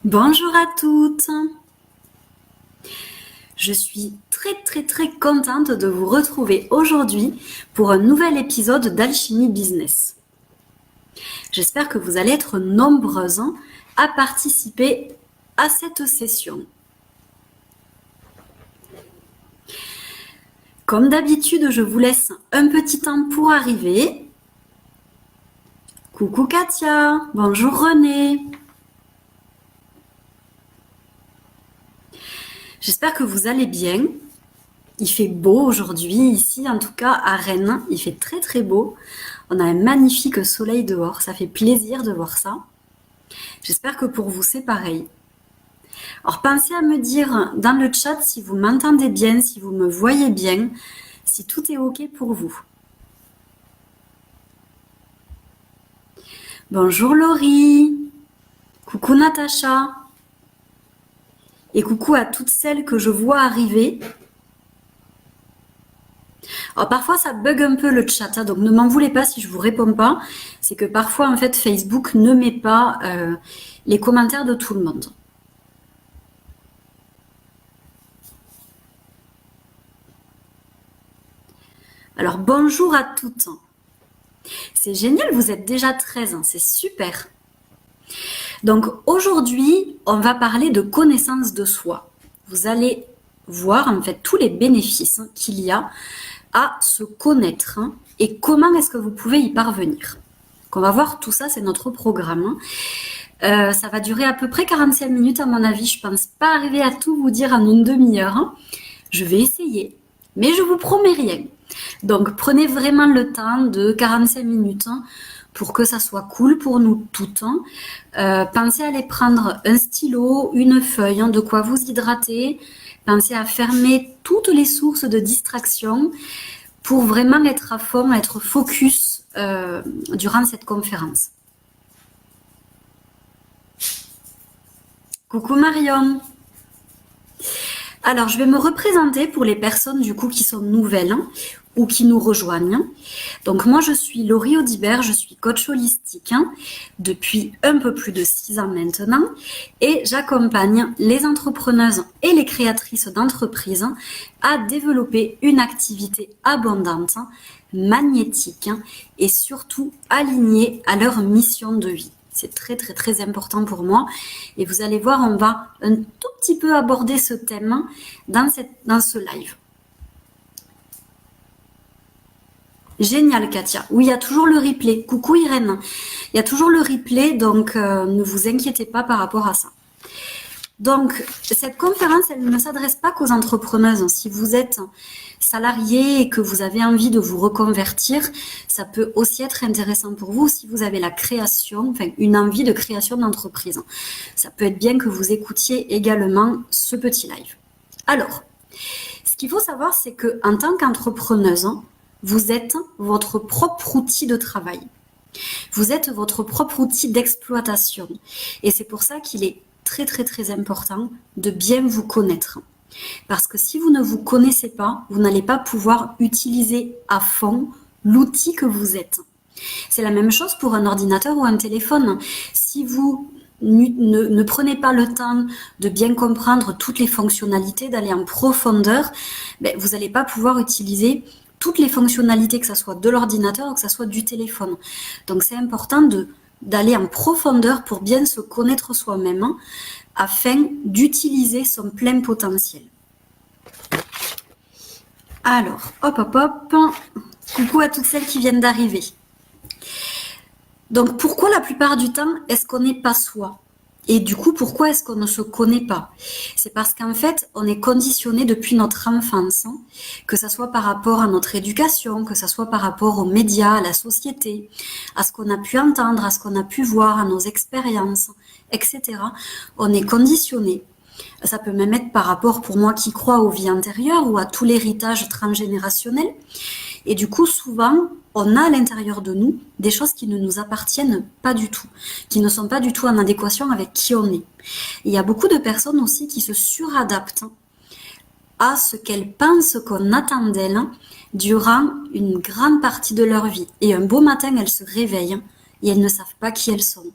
Bonjour à toutes. Je suis très contente de vous retrouver aujourd'hui pour un nouvel épisode d'Alchimie Business. J'espère que vous allez être nombreuses à participer à cette session. Comme d'habitude, je vous laisse un petit temps pour arriver. Coucou Katia, bonjour René. J'espère que vous allez bien. Il fait beau aujourd'hui, ici en tout cas à Rennes, il fait très beau. On a un magnifique soleil dehors, ça fait plaisir de voir ça. J'espère que pour vous c'est pareil. Alors pensez à me dire dans le chat si vous m'entendez bien, si vous me voyez bien, si tout est ok pour vous. Bonjour Laurie, coucou Natacha, et coucou à toutes celles que je vois arriver. Alors parfois ça bug un peu le chat, donc ne m'en voulez pas si je vous réponds pas. C'est que parfois en fait Facebook ne met pas les commentaires de tout le monde. Alors bonjour à toutes. C'est génial, vous êtes déjà 13, c'est super. Donc aujourd'hui, on va parler de connaissance de soi. Vous allez voir en fait tous les bénéfices qu'il y a à se connaître et comment est-ce que vous pouvez y parvenir. Donc on va voir tout ça, c'est notre programme. Ça va durer à peu près 45 minutes à mon avis. Je pense pas arriver à tout vous dire en une demi-heure. Je vais essayer, mais je vous promets rien. Donc prenez vraiment le temps de 45 minutes pour que ça soit cool pour nous toutes. Pensez à aller prendre un stylo, une feuille, de quoi vous hydrater. Pensez à fermer toutes les sources de distraction pour vraiment être à fond, être focus durant cette conférence. Coucou Marion. Alors, je vais me représenter pour les personnes du coup qui sont nouvelles ou qui nous rejoignent. Donc moi, je suis Laurie Audibert, je suis coach holistique depuis un peu plus de 6 ans maintenant et j'accompagne les entrepreneuses et les créatrices d'entreprises à développer une activité abondante, magnétique et surtout alignée à leur mission de vie. C'est très important pour moi. Et vous allez voir, on va un tout petit peu aborder ce thème dans ce live. Génial, Katia. Oui, il y a toujours le replay. Coucou Irène. Il y a toujours le replay, donc ne vous inquiétez pas par rapport à ça. Donc, cette conférence, elle ne s'adresse pas qu'aux entrepreneuses. Si vous êtes salarié et que vous avez envie de vous reconvertir, ça peut aussi être intéressant pour vous si vous avez la création, enfin une envie de création d'entreprise. Ça peut être bien que vous écoutiez également ce petit live. Alors, ce qu'il faut savoir, c'est que en tant qu'entrepreneuse, vous êtes votre propre outil de travail. Vous êtes votre propre outil d'exploitation. Et c'est pour ça qu'il est très important de bien vous connaître. Parce que si vous ne vous connaissez pas, vous n'allez pas pouvoir utiliser à fond l'outil que vous êtes. C'est la même chose pour un ordinateur ou un téléphone. Si vous ne prenez pas le temps de bien comprendre toutes les fonctionnalités, d'aller en profondeur, vous n'allez pas pouvoir utiliser toutes les fonctionnalités, que ce soit de l'ordinateur ou que ce soit du téléphone. Donc c'est important d'aller en profondeur pour bien se connaître soi-même afin d'utiliser son plein potentiel. Alors, hop. Coucou à toutes celles qui viennent d'arriver. Donc, pourquoi la plupart du temps, est-ce qu'on n'est pas soi ? Et du coup, pourquoi est-ce qu'on ne se connaît pas ? C'est parce qu'en fait, on est conditionné depuis notre enfance, que ça soit par rapport à notre éducation, que ça soit par rapport aux médias, à la société, à ce qu'on a pu entendre, à ce qu'on a pu voir, à nos expériences, etc. On est conditionné. Ça peut même être par rapport, pour moi qui crois aux vies antérieures ou à tout l'héritage transgénérationnel. Et du coup, souvent, on a à l'intérieur de nous des choses qui ne nous appartiennent pas du tout, qui ne sont pas du tout en adéquation avec qui on est. Il y a beaucoup de personnes aussi qui se suradaptent à ce qu'elles pensent qu'on attend d'elles durant une grande partie de leur vie. Et un beau matin, elles se réveillent et elles ne savent pas qui elles sont.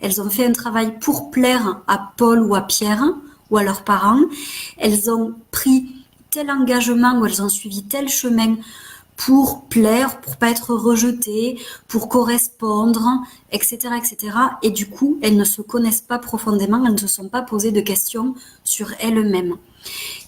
Elles ont fait un travail pour plaire à Paul ou à Pierre ou à leurs parents. Elles ont pris tel engagement ou elles ont suivi tel chemin pour plaire, pour pas être rejetées, pour correspondre, etc., etc. Et du coup, elles ne se connaissent pas profondément, elles ne se sont pas posées de questions sur elles-mêmes.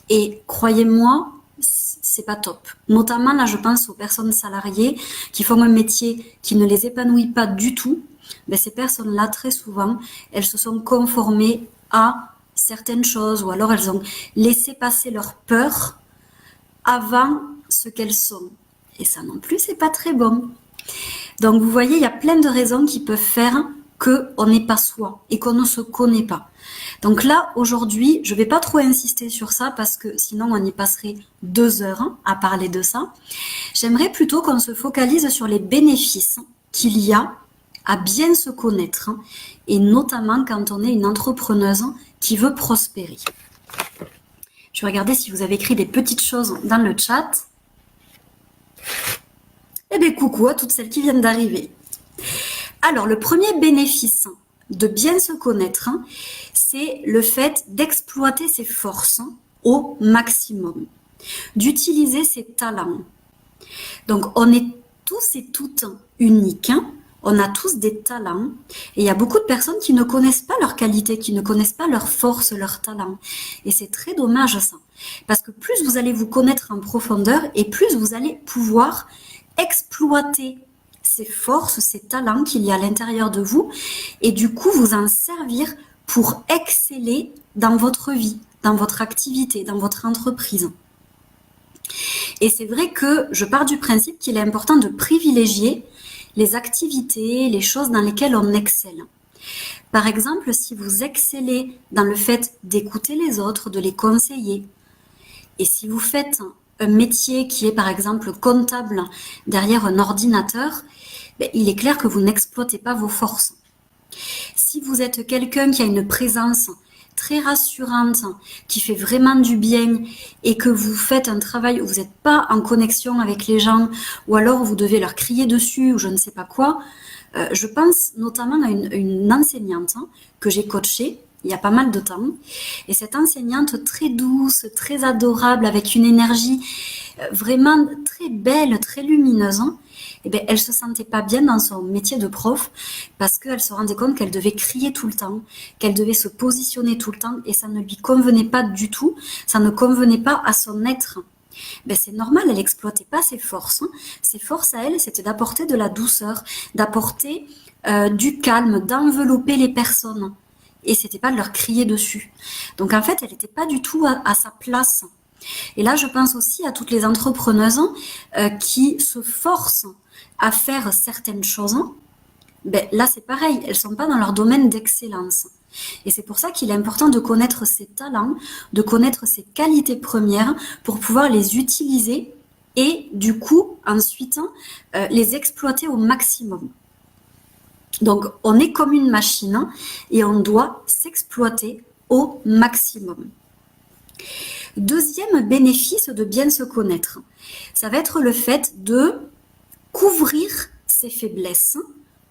Et croyez-moi, c'est pas top. Notamment, là, je pense aux personnes salariées qui font un métier qui ne les épanouit pas du tout. Ben, ces personnes-là, très souvent, elles se sont conformées à certaines choses ou alors elles ont laissé passer leur peur avant ce qu'elles sont. Et ça non plus, c'est pas très bon. Donc, vous voyez, il y a plein de raisons qui peuvent faire qu'on n'est pas soi et qu'on ne se connaît pas. Donc là, aujourd'hui, je vais pas trop insister sur ça parce que sinon on y passerait 2 heures à parler de ça. J'aimerais plutôt qu'on se focalise sur les bénéfices qu'il y a à bien se connaître et notamment quand on est une entrepreneuse qui veut prospérer. Je vais regarder si vous avez écrit des petites choses dans le chat. Eh bien, coucou à toutes celles qui viennent d'arriver. Alors, le premier bénéfice de bien se connaître, c'est le fait d'exploiter ses forces au maximum, d'utiliser ses talents. Donc, on est tous et toutes uniques, on a tous des talents, et il y a beaucoup de personnes qui ne connaissent pas leurs qualités, qui ne connaissent pas leurs forces, leurs talents. Et c'est très dommage ça, parce que plus vous allez vous connaître en profondeur, et plus vous allez pouvoir exploiter ces forces, ces talents qu'il y a à l'intérieur de vous, et du coup vous en servir pour exceller dans votre vie, dans votre activité, dans votre entreprise. Et c'est vrai que je pars du principe qu'il est important de privilégier les activités, les choses dans lesquelles on excelle. Par exemple, si vous excellez dans le fait d'écouter les autres, de les conseiller, et si vous faites un métier qui est par exemple comptable derrière un ordinateur, ben, il est clair que vous n'exploitez pas vos forces. Si vous êtes quelqu'un qui a une présence très rassurante, qui fait vraiment du bien et que vous faites un travail où vous n'êtes pas en connexion avec les gens ou alors vous devez leur crier dessus ou je ne sais pas quoi, je pense notamment à une enseignante que j'ai coachée il y a pas mal de temps. Et cette enseignante très douce, très adorable, avec une énergie vraiment très belle, très lumineuse, eh bien, elle se sentait pas bien dans son métier de prof parce qu'elle se rendait compte qu'elle devait crier tout le temps, qu'elle devait se positionner tout le temps et ça ne lui convenait pas du tout, ça ne convenait pas à son être. Ben c'est normal, elle exploitait pas ses forces. Ses forces à elle, c'était d'apporter de la douceur, d'apporter du calme, d'envelopper les personnes. Et c'était pas de leur crier dessus. Donc en fait, elle n'était pas du tout à sa place. Et là, je pense aussi à toutes les entrepreneuses qui se forcent à faire certaines choses. Ben, là, c'est pareil, elles sont pas dans leur domaine d'excellence. Et c'est pour ça qu'il est important de connaître ses talents, de connaître ses qualités premières pour pouvoir les utiliser et du coup, ensuite, les exploiter au maximum. Donc, on est comme une machine et on doit s'exploiter au maximum. Deuxième bénéfice de bien se connaître, ça va être le fait de couvrir ses faiblesses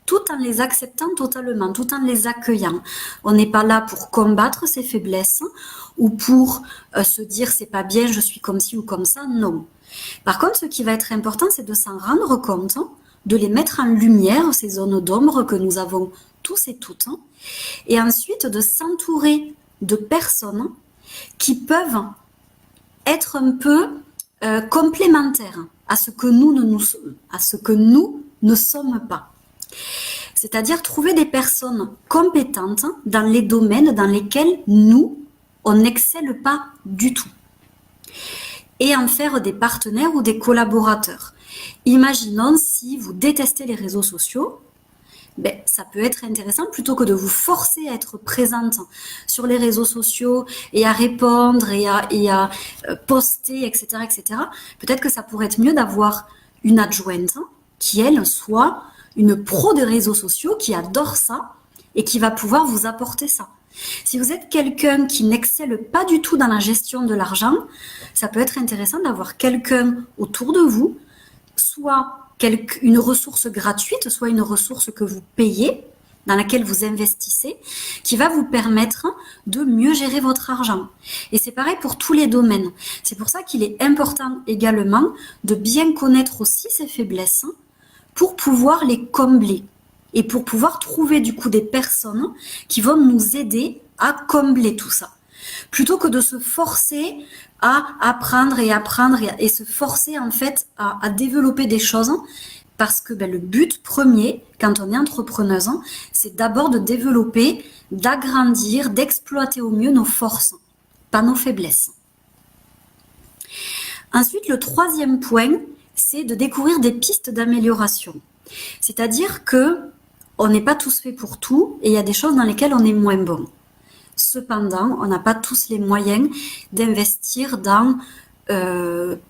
tout en les acceptant totalement, tout en les accueillant. On n'est pas là pour combattre ses faiblesses ou pour se dire c'est pas bien, je suis comme ci ou comme ça, non. Par contre, ce qui va être important, c'est de s'en rendre compte, de les mettre en lumière, ces zones d'ombre que nous avons tous et toutes, et ensuite de s'entourer de personnes qui peuvent être un peu complémentaires à ce que nous ne sommes pas. C'est-à-dire trouver des personnes compétentes dans les domaines dans lesquels nous, on n'excelle pas du tout. Et en faire des partenaires ou des collaborateurs. Imaginons si vous détestez les réseaux sociaux, ben, ça peut être intéressant plutôt que de vous forcer à être présente sur les réseaux sociaux et à répondre et à poster, etc., etc. Peut-être que ça pourrait être mieux d'avoir une adjointe qui, elle, soit une pro des réseaux sociaux qui adore ça et qui va pouvoir vous apporter ça. Si vous êtes quelqu'un qui n'excelle pas du tout dans la gestion de l'argent, ça peut être intéressant d'avoir quelqu'un autour de vous, soit une ressource gratuite, soit une ressource que vous payez, dans laquelle vous investissez qui va vous permettre de mieux gérer votre argent. Et c'est pareil pour tous les domaines. C'est pour ça qu'il est important également de bien connaître aussi ses faiblesses pour pouvoir les combler et pour pouvoir trouver du coup des personnes qui vont nous aider à combler tout ça. Plutôt que de se forcer à apprendre et se forcer en fait à développer des choses. Parce que le but premier, quand on est entrepreneuse, c'est d'abord de développer, d'agrandir, d'exploiter au mieux nos forces, pas nos faiblesses. Ensuite, le troisième point, c'est de découvrir des pistes d'amélioration. C'est-à-dire que on n'est pas tous faits pour tout et il y a des choses dans lesquelles on est moins bon. Cependant, on n'a pas tous les moyens d'investir dans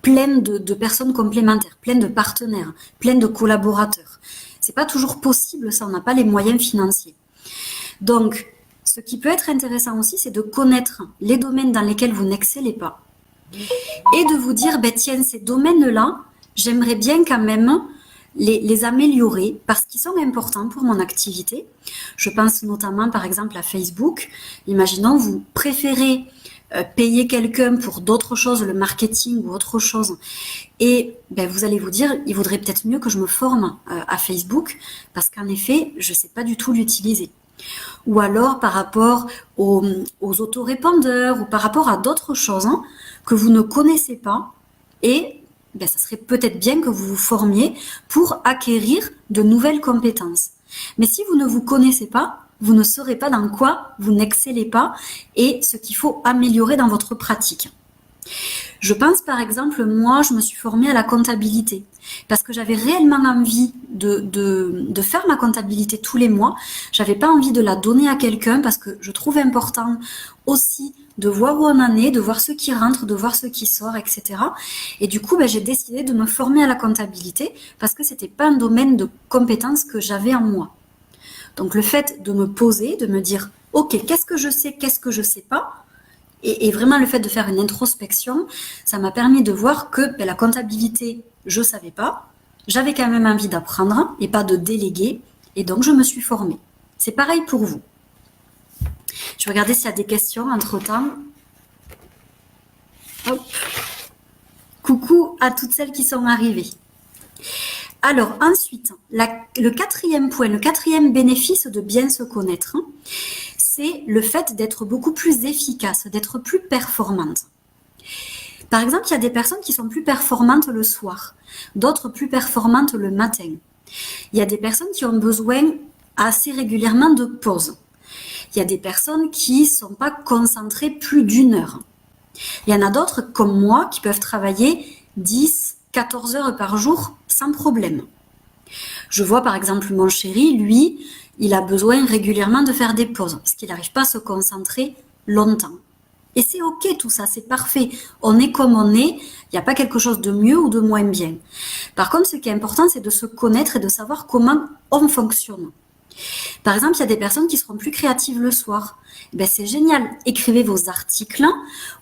plein de personnes complémentaires, plein de partenaires, plein de collaborateurs. C'est pas toujours possible, ça, on n'a pas les moyens financiers. Donc, ce qui peut être intéressant aussi, c'est de connaître les domaines dans lesquels vous n'excellez pas et de vous dire, tiens, ces domaines-là, j'aimerais bien quand même les améliorer parce qu'ils sont importants pour mon activité. Je pense notamment, par exemple, à Facebook. Imaginons, vous préférez payer quelqu'un pour d'autres choses, le marketing ou autre chose, et vous allez vous dire, il vaudrait peut-être mieux que je me forme à Facebook, parce qu'en effet, je ne sais pas du tout l'utiliser. Ou alors par rapport aux autorépondeurs, ou par rapport à d'autres choses que vous ne connaissez pas, et ça serait peut-être bien que vous vous formiez pour acquérir de nouvelles compétences. Mais si vous ne vous connaissez pas, vous ne saurez pas dans quoi vous n'excellez pas et ce qu'il faut améliorer dans votre pratique. Je pense par exemple, moi, je me suis formée à la comptabilité parce que j'avais réellement envie de faire ma comptabilité tous les mois. J'avais pas envie de la donner à quelqu'un parce que je trouve important aussi de voir où on en est, de voir ce qui rentre, de voir ce qui sort, etc. Et du coup, j'ai décidé de me former à la comptabilité parce que c'était pas un domaine de compétences que j'avais en moi. Donc le fait de me poser, de me dire « Ok, qu'est-ce que je sais, qu'est-ce que je sais pas ?» et vraiment le fait de faire une introspection, ça m'a permis de voir que la comptabilité, je savais pas. J'avais quand même envie d'apprendre et pas de déléguer. Et donc je me suis formée. C'est pareil pour vous. Je vais regarder s'il y a des questions entre-temps. Hop. Coucou à toutes celles qui sont arrivées. Alors ensuite, le quatrième point, le quatrième bénéfice de bien se connaître, c'est le fait d'être beaucoup plus efficace, d'être plus performante. Par exemple, il y a des personnes qui sont plus performantes le soir, d'autres plus performantes le matin. Il y a des personnes qui ont besoin assez régulièrement de pause. Il y a des personnes qui ne sont pas concentrées plus d'une heure. Il y en a d'autres, comme moi, qui peuvent travailler 10, 14 heures par jour sans problème. Je vois par exemple mon chéri, lui, il a besoin régulièrement de faire des pauses parce qu'il n'arrive pas à se concentrer longtemps. Et c'est ok tout ça, c'est parfait. On est comme on est, il n'y a pas quelque chose de mieux ou de moins bien. Par contre, ce qui est important, c'est de se connaître et de savoir comment on fonctionne. Par exemple, il y a des personnes qui seront plus créatives le soir. C'est génial. Écrivez vos articles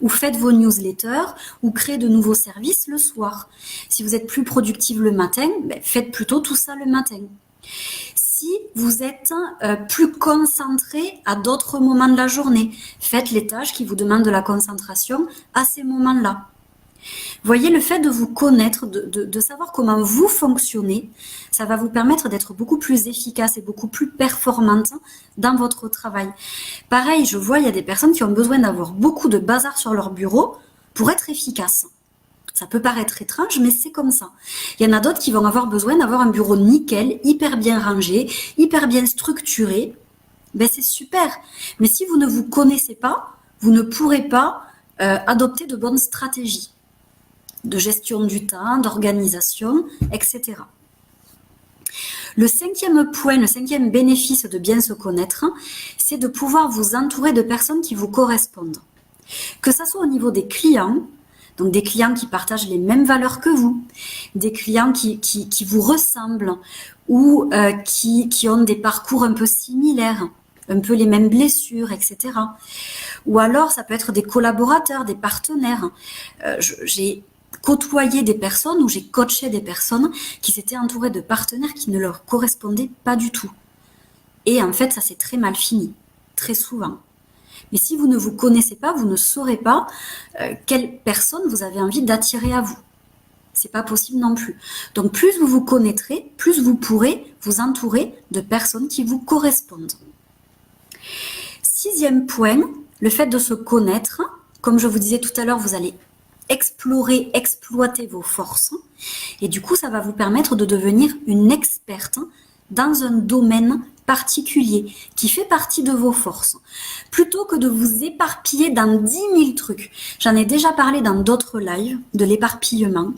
ou faites vos newsletters ou créez de nouveaux services le soir. Si vous êtes plus productive le matin, faites plutôt tout ça le matin. Si vous êtes plus concentré à d'autres moments de la journée, faites les tâches qui vous demandent de la concentration à ces moments-là. Voyez, le fait de vous connaître, de savoir comment vous fonctionnez, ça va vous permettre d'être beaucoup plus efficace et beaucoup plus performante dans votre travail. Pareil, je vois, il y a des personnes qui ont besoin d'avoir beaucoup de bazar sur leur bureau pour être efficaces. Ça peut paraître étrange, mais c'est comme ça. Il y en a d'autres qui vont avoir besoin d'avoir un bureau nickel, hyper bien rangé, hyper bien structuré. C'est super. Mais si vous ne vous connaissez pas, vous ne pourrez pas adopter de bonnes stratégies de gestion du temps, d'organisation, etc. Le cinquième point, le cinquième bénéfice de bien se connaître, c'est de pouvoir vous entourer de personnes qui vous correspondent. Que ça soit au niveau des clients, donc des clients qui partagent les mêmes valeurs que vous, des clients qui vous ressemblent ou qui ont des parcours un peu similaires, un peu les mêmes blessures, etc. Ou alors, ça peut être des collaborateurs, des partenaires. J'ai côtoyé des personnes ou j'ai coaché des personnes qui s'étaient entourées de partenaires qui ne leur correspondaient pas du tout. Et en fait, ça s'est très mal fini, très souvent. Mais si vous ne vous connaissez pas, vous ne saurez pas quelle personne vous avez envie d'attirer à vous. C'est pas possible non plus. Donc plus vous vous connaîtrez, plus vous pourrez vous entourer de personnes qui vous correspondent. 6e point, le fait de se connaître. Comme je vous disais tout à l'heure, vous allez explorer, exploiter vos forces. Et du coup, ça va vous permettre de devenir une experte dans un domaine particulier qui fait partie de vos forces. Plutôt que de vous éparpiller dans 10 000 trucs. J'en ai déjà parlé dans d'autres lives de l'éparpillement.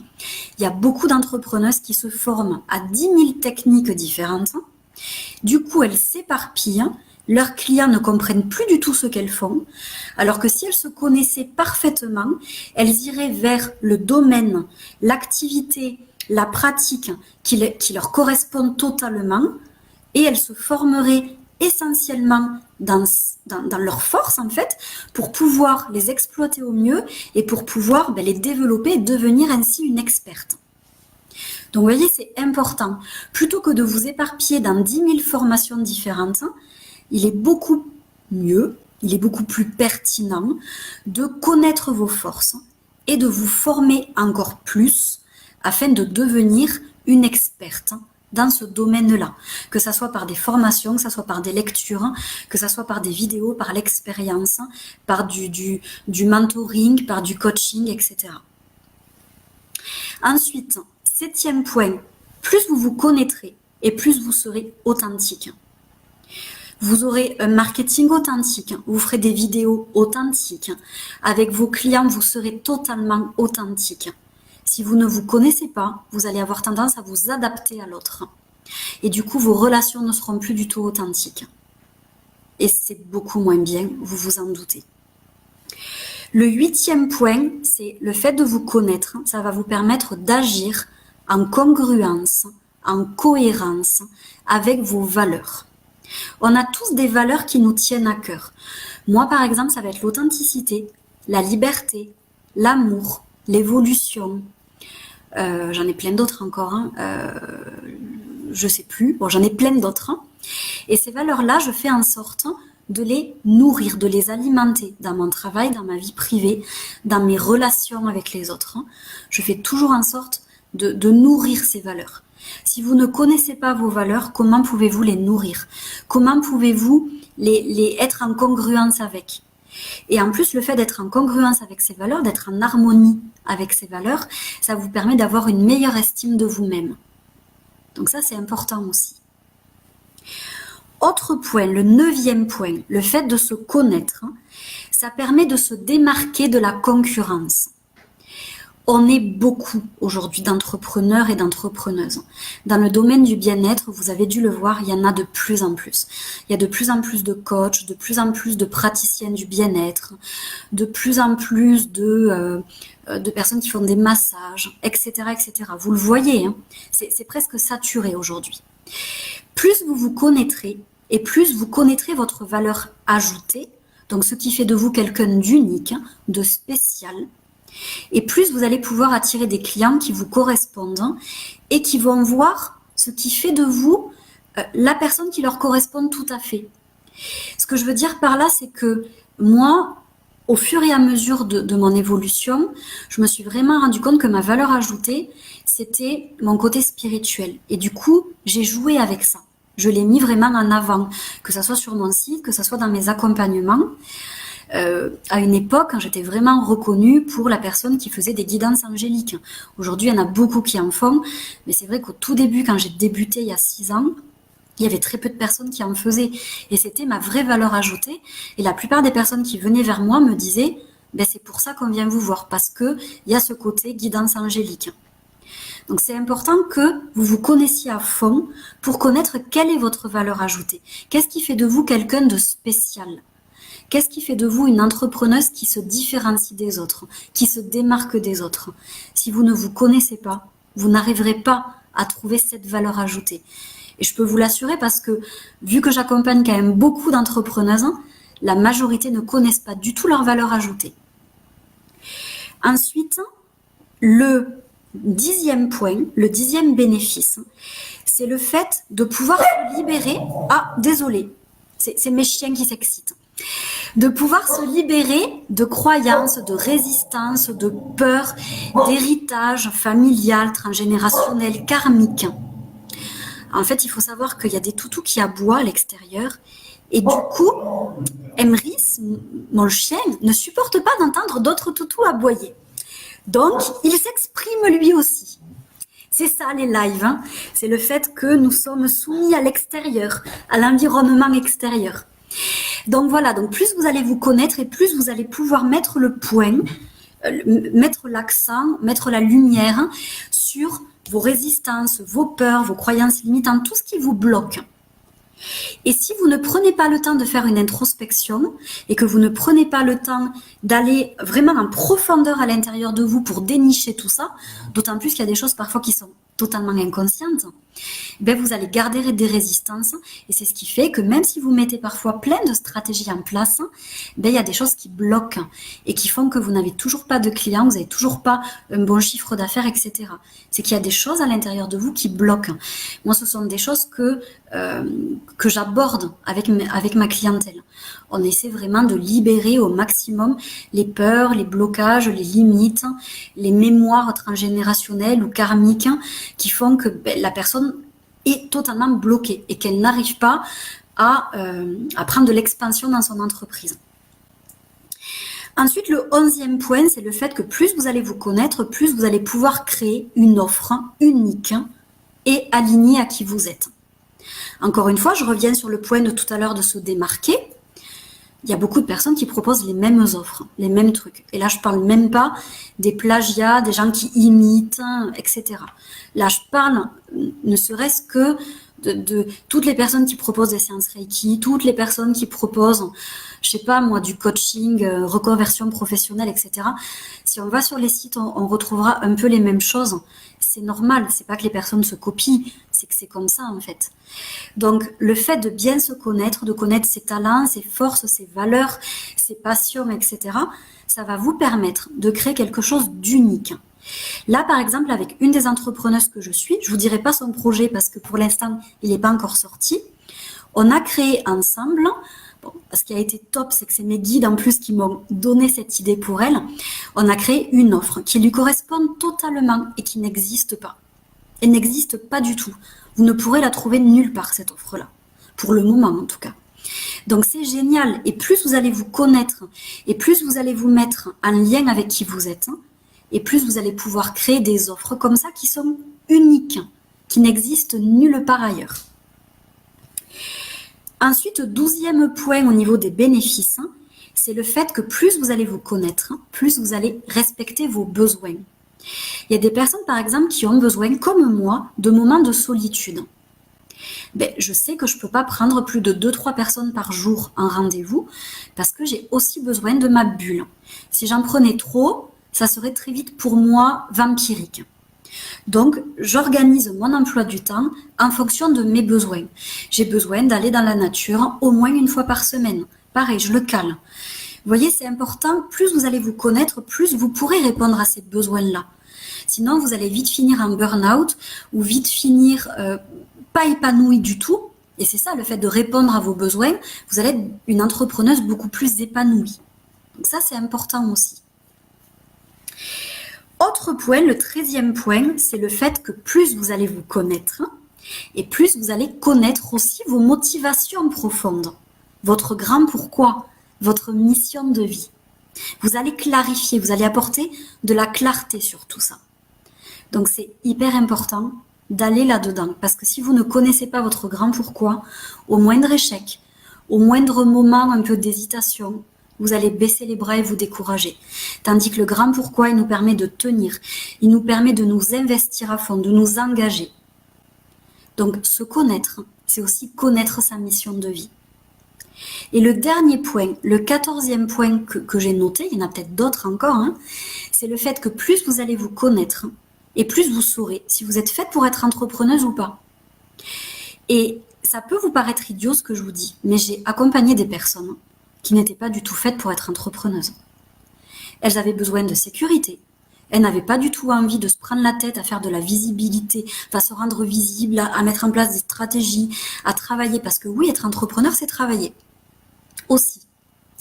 Il y a beaucoup d'entrepreneuses qui se forment à 10 000 techniques différentes. Du coup, elles s'éparpillent. Leurs clients ne comprennent plus du tout ce qu'elles font, alors que si elles se connaissaient parfaitement, elles iraient vers le domaine, l'activité, la pratique qui leur correspond totalement, et elles se formeraient essentiellement dans leur force en fait, pour pouvoir les exploiter au mieux et pour pouvoir les développer et devenir ainsi une experte. Donc vous voyez, c'est important. Plutôt que de vous éparpiller dans 10 000 formations différentes, il est beaucoup mieux, il est beaucoup plus pertinent de connaître vos forces et de vous former encore plus afin de devenir une experte dans ce domaine-là. Que ça soit par des formations, que ça soit par des lectures, que ça soit par des vidéos, par l'expérience, par du mentoring, par du coaching, etc. Ensuite, 7e point, plus vous vous connaîtrez et plus vous serez authentique. Vous aurez un marketing authentique, vous ferez des vidéos authentiques. Avec vos clients, vous serez totalement authentique. Si vous ne vous connaissez pas, vous allez avoir tendance à vous adapter à l'autre. Et du coup, vos relations ne seront plus du tout authentiques. Et c'est beaucoup moins bien, vous vous en doutez. Le 8e point, c'est le fait de vous connaître. Ça va vous permettre d'agir en congruence, en cohérence avec vos valeurs. On a tous des valeurs qui nous tiennent à cœur. Moi, par exemple, ça va être l'authenticité, la liberté, l'amour, l'évolution. J'en ai plein d'autres encore. Je sais plus. Bon, j'en ai plein d'autres. Et ces valeurs-là, je fais en sorte de les nourrir, de les alimenter dans mon travail, dans ma vie privée, dans mes relations avec les autres. Je fais toujours en sorte de nourrir ces valeurs. Si vous ne connaissez pas vos valeurs, comment pouvez-vous les nourrir? Comment pouvez-vous les être en congruence avec? Et en plus, le fait d'être en congruence avec ces valeurs, d'être en harmonie avec ces valeurs, ça vous permet d'avoir une meilleure estime de vous-même. Donc ça, c'est important aussi. Autre point, le 9e point, le fait de se connaître, ça permet de se démarquer de la concurrence. On est beaucoup aujourd'hui d'entrepreneurs et d'entrepreneuses. Dans le domaine du bien-être, vous avez dû le voir, il y en a de plus en plus. Il y a de plus en plus de coachs, de plus en plus de praticiens du bien-être, de plus en plus de personnes qui font des massages, etc., etc. Vous le voyez, hein, c'est presque saturé aujourd'hui. Plus vous vous connaîtrez et plus vous connaîtrez votre valeur ajoutée, donc ce qui fait de vous quelqu'un d'unique, de spécial, et plus vous allez pouvoir attirer des clients qui vous correspondent et qui vont voir ce qui fait de vous la personne qui leur correspond tout à fait. Ce que je veux dire par là, c'est que moi, au fur et à mesure de mon évolution, je me suis vraiment rendu compte que ma valeur ajoutée, c'était mon côté spirituel. Et du coup, j'ai joué avec ça. Je l'ai mis vraiment en avant, que ça soit sur mon site, que ça soit dans mes accompagnements. À une époque, j'étais vraiment reconnue pour la personne qui faisait des guidances angéliques. Aujourd'hui, il y en a beaucoup qui en font, mais c'est vrai qu'au tout début, quand j'ai débuté il y a 6 ans, il y avait très peu de personnes qui en faisaient. Et c'était ma vraie valeur ajoutée. Et la plupart des personnes qui venaient vers moi me disaient c'est pour ça qu'on vient vous voir, parce qu'il y a ce côté guidance angélique. Donc c'est important que vous vous connaissiez à fond pour connaître quelle est votre valeur ajoutée. Qu'est-ce qui fait de vous quelqu'un de spécial ? Qu'est-ce qui fait de vous une entrepreneuse qui se différencie des autres, qui se démarque des autres? Si vous ne vous connaissez pas, vous n'arriverez pas à trouver cette valeur ajoutée. Et je peux vous l'assurer parce que, vu que j'accompagne quand même beaucoup d'entrepreneuses, la majorité ne connaissent pas du tout leur valeur ajoutée. Ensuite, le 10e point, le 10e bénéfice, c'est le fait de pouvoir se libérer. Ah, désolé, c'est mes chiens qui s'excitent. De pouvoir se libérer de croyances, de résistances, de peurs, d'héritage familial, transgénérationnel, karmique. En fait, il faut savoir qu'il y a des toutous qui aboient à l'extérieur. Et du coup, Emrys, mon chien, ne supporte pas d'entendre d'autres toutous aboyer. Donc, il s'exprime lui aussi. C'est ça les lives, hein. C'est le fait que nous sommes soumis à l'extérieur, à l'environnement extérieur. Donc voilà, donc plus vous allez vous connaître et plus vous allez pouvoir mettre le point, mettre l'accent, mettre la lumière sur vos résistances, vos peurs, vos croyances limitantes, tout ce qui vous bloque. Et si vous ne prenez pas le temps de faire une introspection et que vous ne prenez pas le temps d'aller vraiment en profondeur à l'intérieur de vous pour dénicher tout ça, d'autant plus qu'il y a des choses parfois qui sont totalement inconscientes, ben vous allez garder des résistances et c'est ce qui fait que même si vous mettez parfois plein de stratégies en place, ben il y a des choses qui bloquent et qui font que vous n'avez toujours pas de clients, vous n'avez toujours pas un bon chiffre d'affaires, etc. C'est qu'il y a des choses à l'intérieur de vous qui bloquent. Moi, ce sont des choses que j'aborde avec ma clientèle. On essaie vraiment de libérer au maximum les peurs, les blocages, les limites, les mémoires transgénérationnelles ou karmiques qui font que la personne est totalement bloquée et qu'elle n'arrive pas à prendre de l'expansion dans son entreprise. Ensuite, le 11e point, c'est le fait que plus vous allez vous connaître, plus vous allez pouvoir créer une offre unique et alignée à qui vous êtes. Encore une fois, je reviens sur le point de tout à l'heure de se démarquer. Il y a beaucoup de personnes qui proposent les mêmes offres, les mêmes trucs. Et là, je parle même pas des plagiats, des gens qui imitent, etc. Là, je parle ne serait-ce que de toutes les personnes qui proposent des séances Reiki, toutes les personnes qui proposent, je sais pas moi, du coaching, reconversion professionnelle, etc. Si on va sur les sites, on retrouvera un peu les mêmes choses. C'est normal, c'est pas que les personnes se copient, c'est que c'est comme ça en fait. Donc le fait de bien se connaître, de connaître ses talents, ses forces, ses valeurs, ses passions, etc., ça va vous permettre de créer quelque chose d'unique. Là, par exemple, avec une des entrepreneuses que je suis, je vous dirai pas son projet parce que pour l'instant, il n'est pas encore sorti. On a créé ensemble, bon, ce qui a été top, c'est que c'est mes guides en plus qui m'ont donné cette idée pour elle. On a créé une offre qui lui correspond totalement et qui n'existe pas. Elle n'existe pas du tout. Vous ne pourrez la trouver nulle part, cette offre-là. Pour le moment, en tout cas. Donc, c'est génial. Et plus vous allez vous connaître et plus vous allez vous mettre en lien avec qui vous êtes, et plus vous allez pouvoir créer des offres comme ça qui sont uniques, qui n'existent nulle part ailleurs. Ensuite, 12e point au niveau des bénéfices, c'est le fait que plus vous allez vous connaître, plus vous allez respecter vos besoins. Il y a des personnes, par exemple, qui ont besoin, comme moi, de moments de solitude. Je sais que je ne peux pas prendre plus de 2-3 personnes par jour en rendez-vous parce que j'ai aussi besoin de ma bulle. Si j'en prenais trop, ça serait très vite pour moi vampirique. Donc, j'organise mon emploi du temps en fonction de mes besoins. J'ai besoin d'aller dans la nature au moins une fois par semaine. Pareil, je le cale. Vous voyez, c'est important. Plus vous allez vous connaître, plus vous pourrez répondre à ces besoins-là. Sinon, vous allez vite finir en burn-out ou vite finir pas épanoui du tout. Et c'est ça, le fait de répondre à vos besoins. Vous allez être une entrepreneuse beaucoup plus épanouie. Donc ça, c'est important aussi. Autre point, le 13e point, c'est le fait que plus vous allez vous connaître et plus vous allez connaître aussi vos motivations profondes, votre grand pourquoi, votre mission de vie. Vous allez clarifier, vous allez apporter de la clarté sur tout ça. Donc c'est hyper important d'aller là-dedans parce que si vous ne connaissez pas votre grand pourquoi, au moindre échec, au moindre moment un peu d'hésitation, vous allez baisser les bras et vous décourager. Tandis que le grand pourquoi, il nous permet de tenir, il nous permet de nous investir à fond, de nous engager. Donc, se connaître, c'est aussi connaître sa mission de vie. Et le dernier point, le 14e point que j'ai noté, il y en a peut-être d'autres encore, c'est le fait que plus vous allez vous connaître et plus vous saurez si vous êtes faite pour être entrepreneuse ou pas. Et ça peut vous paraître idiot ce que je vous dis, mais j'ai accompagné des personnes qui n'étaient pas du tout faites pour être entrepreneuses. Elles avaient besoin de sécurité, Elle n'avait pas du tout envie de se prendre la tête à faire de la visibilité, à se rendre visible, à mettre en place des stratégies, à travailler. Parce que oui, être entrepreneur, c'est travailler. Aussi.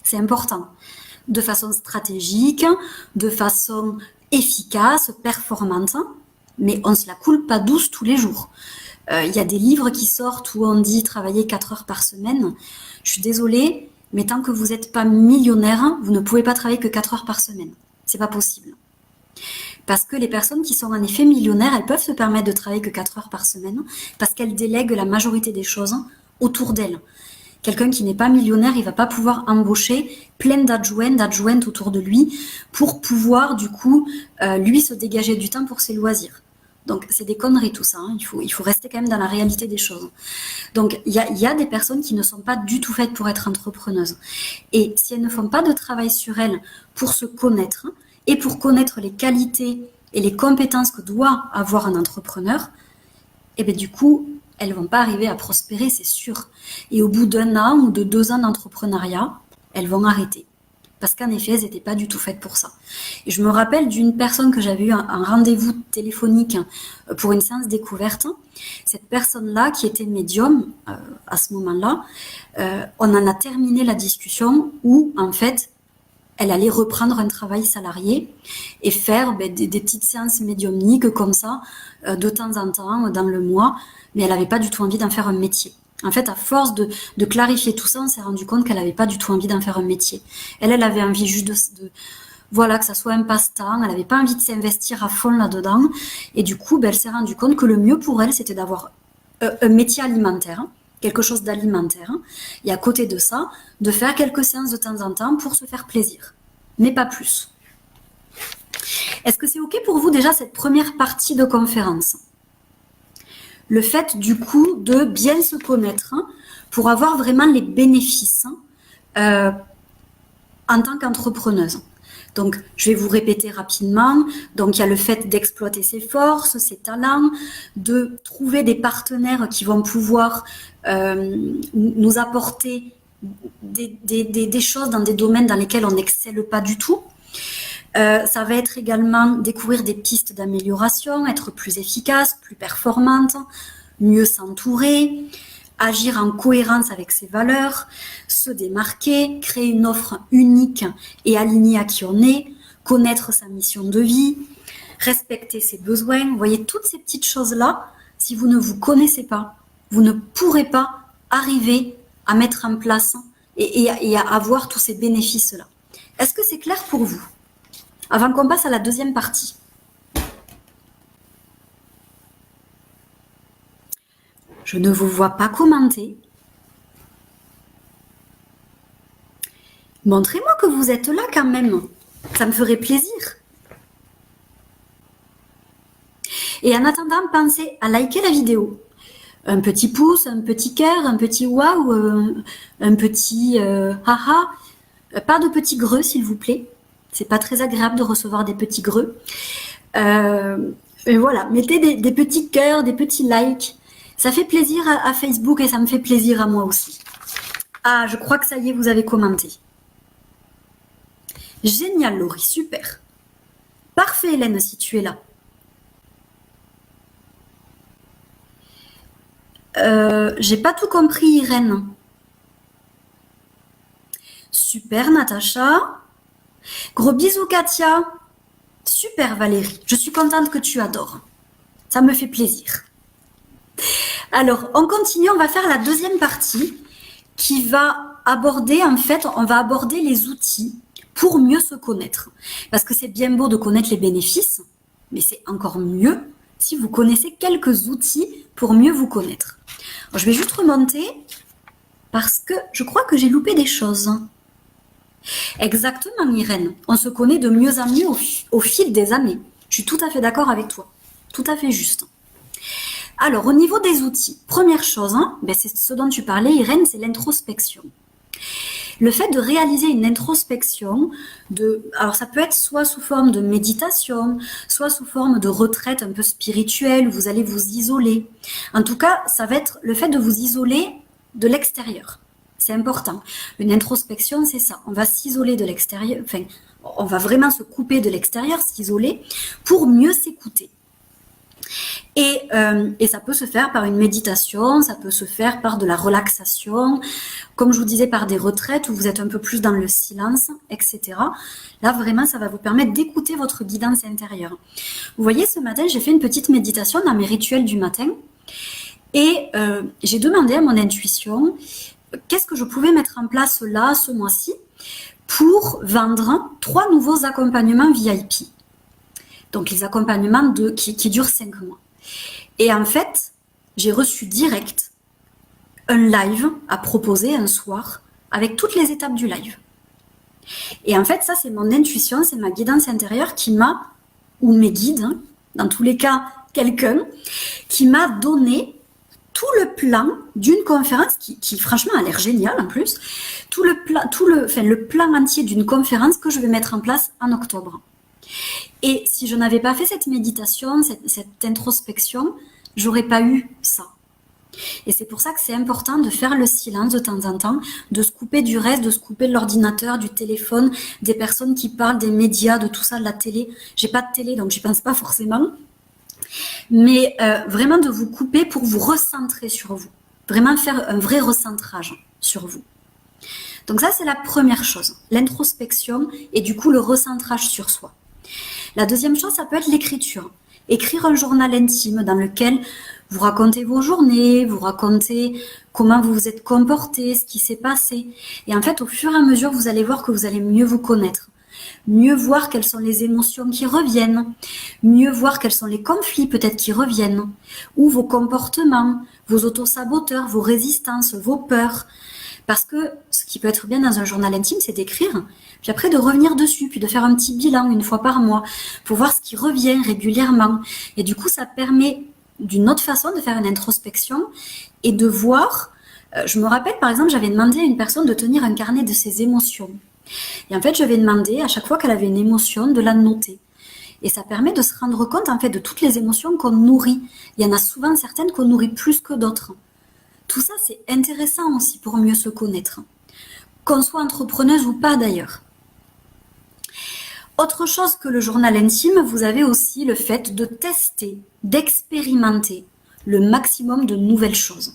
C'est important. De façon stratégique, de façon efficace, performante. Mais on ne se la coule pas douce tous les jours. Il y a des livres qui sortent où on dit travailler 4 heures par semaine. Je suis désolée, mais tant que vous n'êtes pas millionnaire, vous ne pouvez pas travailler que 4 heures par semaine. C'est pas possible. Parce que les personnes qui sont en effet millionnaires, elles peuvent se permettre de travailler que 4 heures par semaine parce qu'elles délèguent la majorité des choses autour d'elles. Quelqu'un qui n'est pas millionnaire, il va pas pouvoir embaucher plein d'adjoints, d'adjointes autour de lui pour pouvoir du coup lui se dégager du temps pour ses loisirs. Donc c'est des conneries tout ça, hein. Il faut rester quand même dans la réalité des choses. Donc il y a des personnes qui ne sont pas du tout faites pour être entrepreneuses. Et si elles ne font pas de travail sur elles pour se connaître et pour connaître les qualités et les compétences que doit avoir un entrepreneur, et bien du coup, elles vont pas arriver à prospérer, c'est sûr. Et au bout d'1 an ou de 2 ans d'entrepreneuriat, elles vont arrêter. Parce qu'en effet, elles n'étaient pas du tout faites pour ça. Et je me rappelle d'une personne que j'avais eu un rendez-vous téléphonique pour une séance découverte. Cette personne-là, qui était médium à ce moment-là, on en a terminé la discussion où, en fait, elle allait reprendre un travail salarié et faire des petites séances médiumniques comme ça, de temps en temps, dans le mois. Mais elle n'avait pas du tout envie d'en faire un métier. En fait, à force de clarifier tout ça, on s'est rendu compte qu'elle n'avait pas du tout envie d'en faire un métier. Elle avait envie juste voilà, que ça soit un passe-temps. Elle n'avait pas envie de s'investir à fond là-dedans. Et du coup, elle s'est rendu compte que le mieux pour elle, c'était d'avoir un métier alimentaire, quelque chose d'alimentaire. Et à côté de ça, de faire quelques séances de temps en temps pour se faire plaisir. Mais pas plus. Est-ce que c'est OK pour vous déjà cette première partie de conférence ? Le fait du coup de bien se connaître pour avoir vraiment les bénéfices en tant qu'entrepreneuse. Donc, je vais vous répéter rapidement. Donc, il y a le fait d'exploiter ses forces, ses talents, de trouver des partenaires qui vont pouvoir nous apporter des choses dans des domaines dans lesquels on n'excelle pas du tout. Ça va être également découvrir des pistes d'amélioration, être plus efficace, plus performante, mieux s'entourer, agir en cohérence avec ses valeurs, se démarquer, créer une offre unique et alignée à qui on est, connaître sa mission de vie, respecter ses besoins. Vous voyez, toutes ces petites choses-là, si vous ne vous connaissez pas, vous ne pourrez pas arriver à mettre en place et à avoir tous ces bénéfices-là. Est-ce que c'est clair pour vous ? Avant qu'on passe à la deuxième partie. Je ne vous vois pas commenter. Montrez-moi que vous êtes là quand même. Ça me ferait plaisir. Et en attendant, pensez à liker la vidéo. Un petit pouce, un petit cœur, un petit waouh, un petit haha. Pas de petits greux, s'il vous plaît. C'est pas très agréable de recevoir des petits greux. Et voilà, mettez des petits cœurs, des petits likes. Ça fait plaisir à Facebook et ça me fait plaisir à moi aussi. Ah, je crois que ça y est, vous avez commenté. Génial, Laurie, super. Parfait, Hélène, si tu es là. J'ai pas tout compris, Irène. Super, Natacha. Gros bisous, Katia. Super, Valérie. Je suis contente que tu adores. Ça me fait plaisir. Alors, on continue. On va faire la deuxième partie qui va aborder, en fait, on va aborder les outils pour mieux se connaître. Parce que c'est bien beau de connaître les bénéfices, mais c'est encore mieux si vous connaissez quelques outils pour mieux vous connaître. Alors, je vais juste remonter parce que je crois que j'ai loupé des choses. Exactement, Irène. On se connaît de mieux en mieux au fil des années. Je suis tout à fait d'accord avec toi. Tout à fait juste. Alors, au niveau des outils, première chose, c'est ce dont tu parlais, Irène, c'est l'introspection. Le fait de réaliser une introspection, alors ça peut être soit sous forme de méditation, soit sous forme de retraite un peu spirituelle, où vous allez vous isoler. En tout cas, ça va être le fait de vous isoler de l'extérieur. C'est important. Une introspection, c'est ça. On va s'isoler de l'extérieur. Enfin, on va vraiment se couper de l'extérieur, s'isoler, pour mieux s'écouter. Et ça peut se faire par une méditation, ça peut se faire par de la relaxation, comme je vous disais, par des retraites où vous êtes un peu plus dans le silence, etc. Là, vraiment, ça va vous permettre d'écouter votre guidance intérieure. Vous voyez, ce matin, j'ai fait une petite méditation dans mes rituels du matin et j'ai demandé à mon intuition qu'est-ce que je pouvais mettre en place là, ce mois-ci, pour vendre 3 nouveaux accompagnements VIP. Donc, les accompagnements qui durent 5 mois. Et en fait, j'ai reçu direct un live à proposer un soir avec toutes les étapes du live. Et en fait, ça, c'est mon intuition, c'est ma guidance intérieure qui m'a, ou mes guides, hein, dans tous les cas, quelqu'un, qui m'a donné tout le plan d'une conférence qui franchement a l'air génial en plus, le plan entier d'une conférence que je vais mettre en place en octobre. Et si je n'avais pas fait cette méditation, cette introspection, j'aurais pas eu ça. Et c'est pour ça que c'est important de faire le silence de temps en temps, de se couper du reste, de se couper de l'ordinateur, du téléphone, des personnes qui parlent, des médias, de tout ça, de la télé. J'ai pas de télé, donc j'y pense pas forcément. Mais vraiment de vous couper pour vous recentrer sur vous. Vraiment faire un vrai recentrage sur vous. Donc ça, c'est la première chose, l'introspection et du coup le recentrage sur soi. La deuxième chose, ça peut être l'écriture. Écrire un journal intime dans lequel vous racontez vos journées, vous racontez comment vous vous êtes comporté, ce qui s'est passé. Et en fait, au fur et à mesure, vous allez voir que vous allez mieux vous connaître. Mieux voir quelles sont les émotions qui reviennent. Mieux voir quels sont les conflits peut-être qui reviennent. Ou vos comportements, vos autosaboteurs, vos résistances, vos peurs. Parce que ce qui peut être bien dans un journal intime, c'est d'écrire, puis après de revenir dessus, puis de faire un petit bilan 1 fois par mois, pour voir ce qui revient régulièrement. Et du coup, ça permet d'une autre façon de faire une introspection et de voir. Je me rappelle, par exemple, j'avais demandé à une personne de tenir un carnet de ses émotions. Et en fait, j'avais demandé à chaque fois qu'elle avait une émotion de la noter. Et ça permet de se rendre compte, en fait, de toutes les émotions qu'on nourrit. Il y en a souvent certaines qu'on nourrit plus que d'autres. Tout ça, c'est intéressant aussi pour mieux se connaître. Qu'on soit entrepreneuse ou pas d'ailleurs. Autre chose que le journal intime, vous avez aussi le fait de tester, d'expérimenter le maximum de nouvelles choses.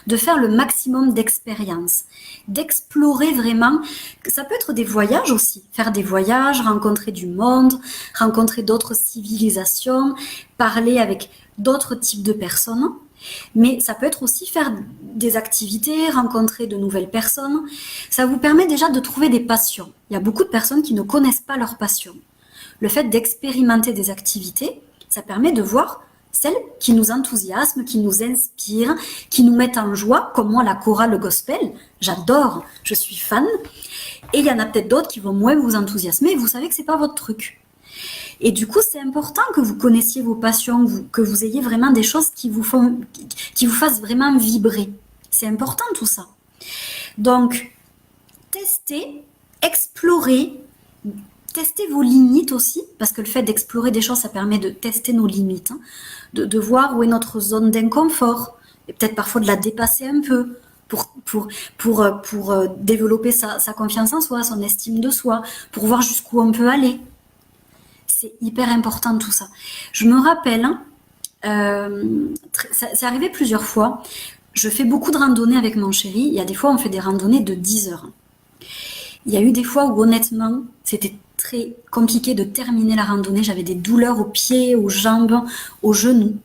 De faire le maximum d'expériences. D'explorer vraiment. Ça peut être des voyages aussi. Faire des voyages, rencontrer du monde, rencontrer d'autres civilisations, parler avec d'autres types de personnes. Mais ça peut être aussi faire des activités, rencontrer de nouvelles personnes. Ça vous permet déjà de trouver des passions. Il y a beaucoup de personnes qui ne connaissent pas leurs passions. Le fait d'expérimenter des activités, ça permet de voir celles qui nous enthousiasment, qui nous inspirent, qui nous mettent en joie, comme moi la chorale gospel. J'adore, je suis fan. Et il y en a peut-être d'autres qui vont moins vous enthousiasmer et vous savez que c'est pas votre truc. Et du coup, c'est important que vous connaissiez vos passions, que vous ayez vraiment des choses qui vous fassent vraiment vibrer. C'est important tout ça. Donc, testez, explorez, testez vos limites aussi, parce que le fait d'explorer des choses, ça permet de tester nos limites, hein, de voir où est notre zone d'inconfort, et peut-être parfois de la dépasser un peu, pour développer sa confiance en soi, son estime de soi, pour voir jusqu'où on peut aller. C'est hyper important tout ça. Je me rappelle, c'est arrivé plusieurs fois, je fais beaucoup de randonnées avec mon chéri, il y a des fois on fait des randonnées de 10 heures. Il y a eu des fois où honnêtement, c'était très compliqué de terminer la randonnée, j'avais des douleurs aux pieds, aux jambes, aux genoux.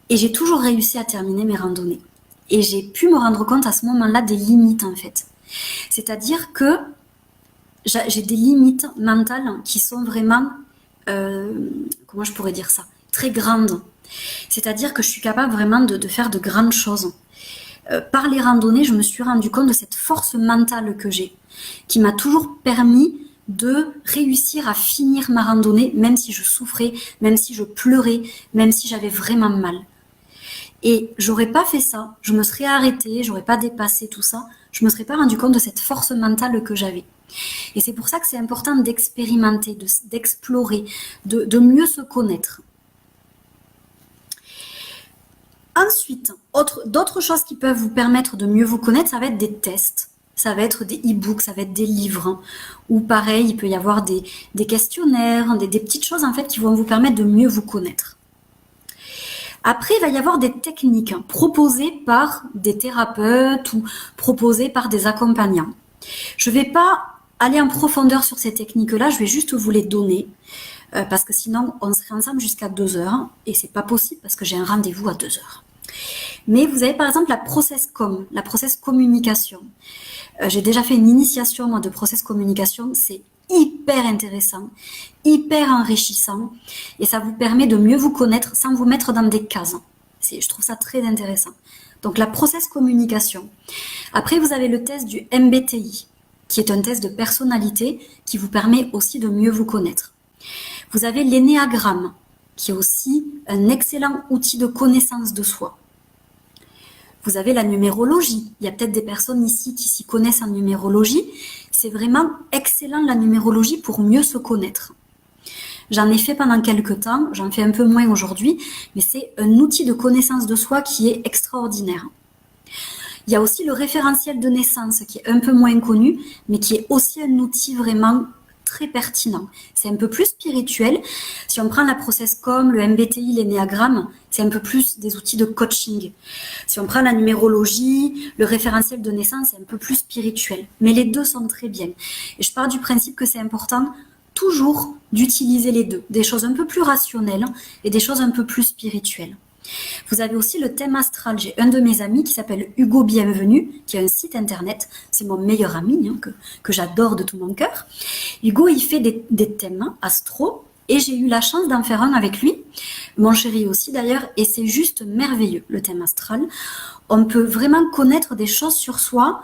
Et j'ai toujours réussi à terminer mes randonnées. Et j'ai pu me rendre compte à ce moment-là des limites en fait. C'est-à-dire que j'ai des limites mentales qui sont vraiment... comment je pourrais dire ça, très grande. C'est-à-dire que je suis capable vraiment de faire de grandes choses. Par les randonnées, je me suis rendu compte de cette force mentale que j'ai, qui m'a toujours permis de réussir à finir ma randonnée, même si je souffrais, même si je pleurais, même si j'avais vraiment mal. Et j'aurais pas fait ça, je me serais arrêtée, j'aurais pas dépassé tout ça, je me serais pas rendu compte de cette force mentale que j'avais. Et c'est pour ça que c'est important d'expérimenter, d'explorer, de mieux se connaître. Ensuite, d'autres choses qui peuvent vous permettre de mieux vous connaître, ça va être des tests. Ça va être des e-books, ça va être des livres, hein, ou pareil, il peut y avoir des questionnaires, des petites choses en fait qui vont vous permettre de mieux vous connaître. Après, il va y avoir des techniques hein, proposées par des thérapeutes ou proposées par des accompagnants. Je ne vais pas aller en profondeur sur ces techniques-là, je vais juste vous les donner, parce que sinon, on serait ensemble jusqu'à 2 heures, et c'est pas possible parce que j'ai un rendez-vous à 2 heures. Mais vous avez par exemple la process com, la process communication. J'ai déjà fait une initiation moi, de process communication, c'est hyper intéressant, hyper enrichissant, et ça vous permet de mieux vous connaître sans vous mettre dans des cases. Je trouve ça très intéressant. Donc la process communication. Après, vous avez le test du MBTI, qui est un test de personnalité qui vous permet aussi de mieux vous connaître. Vous avez l'énéagramme, qui est aussi un excellent outil de connaissance de soi. Vous avez la numérologie. Il y a peut-être des personnes ici qui s'y connaissent en numérologie. C'est vraiment excellent la numérologie pour mieux se connaître. J'en ai fait pendant quelques temps, j'en fais un peu moins aujourd'hui, mais c'est un outil de connaissance de soi qui est extraordinaire. Il y a aussi le référentiel de naissance qui est un peu moins connu, mais qui est aussi un outil vraiment très pertinent. C'est un peu plus spirituel. Si on prend la process com, le MBTI, l'énéagramme, c'est un peu plus des outils de coaching. Si on prend la numérologie, le référentiel de naissance, c'est un peu plus spirituel. Mais les deux sont très bien. Et je pars du principe que c'est important toujours d'utiliser les deux. Des choses un peu plus rationnelles et des choses un peu plus spirituelles. Vous avez aussi le thème astral. J'ai un de mes amis qui s'appelle Hugo Bienvenu, qui a un site internet. C'est mon meilleur ami, hein, que j'adore de tout mon cœur. Hugo, il fait des thèmes astro et j'ai eu la chance d'en faire un avec lui. Mon chéri aussi d'ailleurs, et c'est juste merveilleux, le thème astral. On peut vraiment connaître des choses sur soi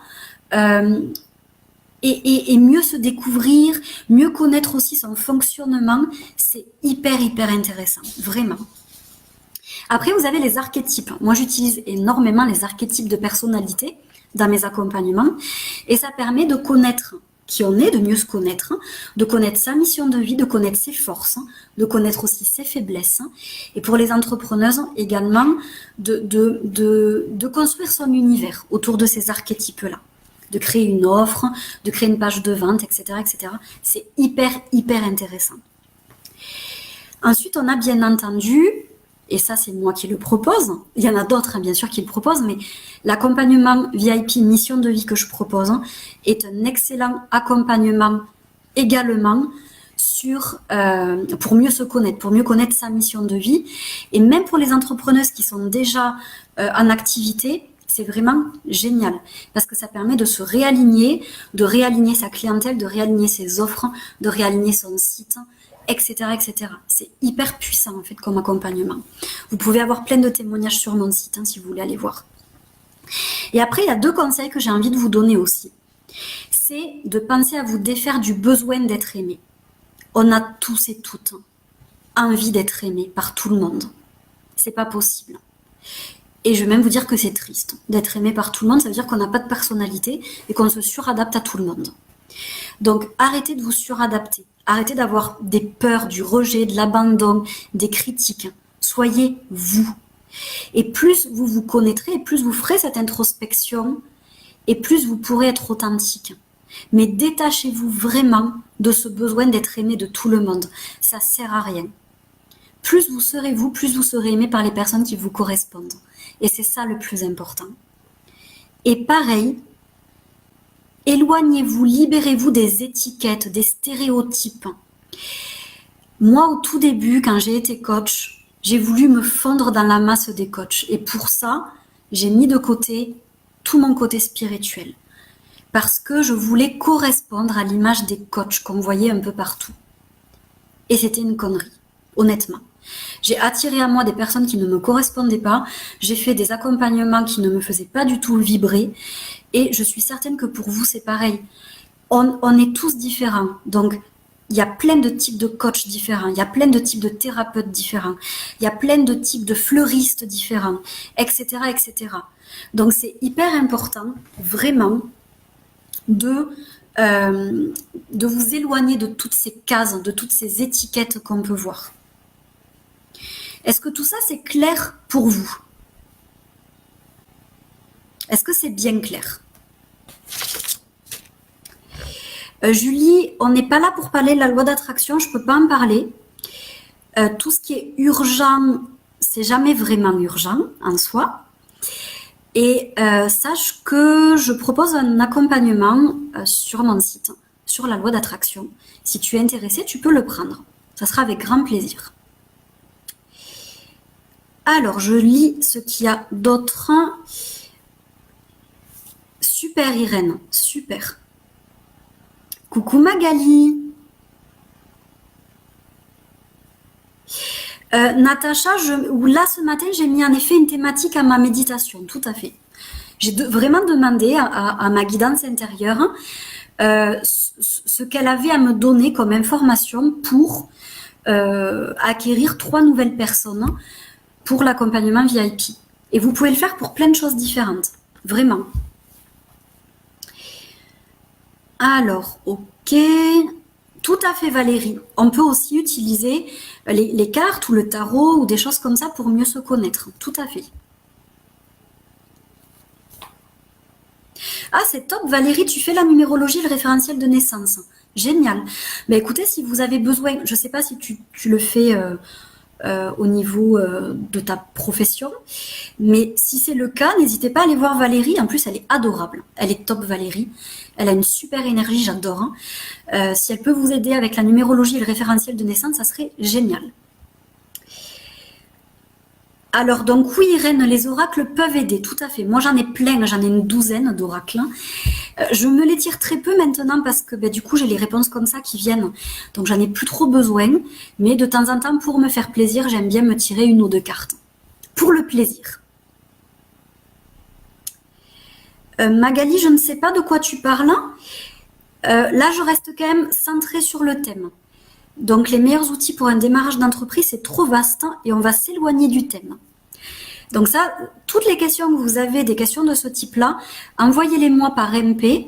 et mieux se découvrir, mieux connaître aussi son fonctionnement. C'est hyper intéressant, vraiment. Après, vous avez les archétypes. Moi, j'utilise énormément les archétypes de personnalité dans mes accompagnements et ça permet de connaître qui on est, de mieux se connaître, de connaître sa mission de vie, de connaître ses forces, de connaître aussi ses faiblesses et pour les entrepreneuses également de construire son univers autour de ces archétypes-là, de créer une offre, de créer une page de vente, etc., etc. C'est hyper intéressant. Ensuite, on a bien entendu, et ça c'est moi qui le propose, il y en a d'autres bien sûr qui le proposent, mais l'accompagnement VIP mission de vie que je propose est un excellent accompagnement également pour mieux se connaître, pour mieux connaître sa mission de vie. Et même pour les entrepreneuses qui sont déjà en activité, c'est vraiment génial parce que ça permet de se réaligner, de réaligner sa clientèle, de réaligner ses offres, de réaligner son site, etc., etc. C'est hyper puissant en fait comme accompagnement. Vous pouvez avoir plein de témoignages sur mon site si vous voulez aller voir. Et après, il y a 2 conseils que j'ai envie de vous donner aussi. C'est de penser à vous défaire du besoin d'être aimé. On a tous et toutes envie d'être aimé par tout le monde. C'est pas possible. Et je vais même vous dire que c'est triste d'être aimé par tout le monde. Ça veut dire qu'on n'a pas de personnalité et qu'on se suradapte à tout le monde. Donc, arrêtez de vous suradapter. Arrêtez d'avoir des peurs, du rejet, de l'abandon, des critiques. Soyez vous. Et plus vous vous connaîtrez, plus vous ferez cette introspection, et plus vous pourrez être authentique. Mais détachez-vous vraiment de ce besoin d'être aimé de tout le monde. Ça sert à rien. Plus vous serez vous, plus vous serez aimé par les personnes qui vous correspondent. Et c'est ça le plus important. Et pareil, éloignez-vous, libérez-vous des étiquettes, des stéréotypes. Moi, au tout début, quand j'ai été coach, j'ai voulu me fondre dans la masse des coachs. Et pour ça, j'ai mis de côté tout mon côté spirituel. Parce que je voulais correspondre à l'image des coachs qu'on voyait un peu partout. Et c'était une connerie, honnêtement. J'ai attiré à moi des personnes qui ne me correspondaient pas. J'ai fait des accompagnements qui ne me faisaient pas du tout vibrer. Et je suis certaine que pour vous, c'est pareil. On est tous différents. Donc, il y a plein de types de coachs différents. Il y a plein de types de thérapeutes différents. Il y a plein de types de fleuristes différents, etc., etc. Donc, c'est hyper important, vraiment, de vous éloigner de toutes ces cases, de toutes ces étiquettes qu'on peut voir. Est-ce que tout ça, c'est clair pour vous? Est-ce que c'est bien clair? Julie, on n'est pas là pour parler de la loi d'attraction, je peux pas en parler. Tout ce qui est urgent, c'est jamais vraiment urgent en soi. Et sache que je propose un accompagnement sur mon site, sur la loi d'attraction. Si tu es intéressé, tu peux le prendre. Ça sera avec grand plaisir. Alors, je lis ce qu'il y a d'autre. Super Irène, super. Coucou Magali. Natacha, là ce matin, j'ai mis en effet une thématique à ma méditation, tout à fait. J'ai vraiment demandé à ma guidance intérieure ce qu'elle avait à me donner comme information pour acquérir 3 nouvelles personnes pour l'accompagnement VIP. Et vous pouvez le faire pour plein de choses différentes, vraiment. Alors, ok. Tout à fait Valérie. On peut aussi utiliser les cartes ou le tarot ou des choses comme ça pour mieux se connaître. Tout à fait. Ah, c'est top Valérie, tu fais la numérologie et le référentiel de naissance. Génial. Mais écoutez, si vous avez besoin, je ne sais pas si tu le fais au niveau de ta profession, mais si c'est le cas, n'hésitez pas à aller voir Valérie. En plus, elle est adorable. Elle est top Valérie. Elle a une super énergie, j'adore. Si elle peut vous aider avec la numérologie et le référentiel de naissance, ça serait génial. Alors, donc oui, Irène, les oracles peuvent aider, tout à fait. Moi, j'en ai plein, j'en ai une douzaine d'oracles. Je me les tire très peu maintenant parce que du coup, j'ai les réponses comme ça qui viennent. Donc, j'en ai plus trop besoin. Mais de temps en temps, pour me faire plaisir, j'aime bien me tirer 1 ou 2 cartes. Pour le plaisir. Magali, je ne sais pas de quoi tu parles. Là, je reste quand même centrée sur le thème. Donc, les meilleurs outils pour un démarrage d'entreprise, c'est trop vaste et on va s'éloigner du thème. Donc ça, toutes les questions que vous avez, des questions de ce type-là, envoyez-les-moi par MP.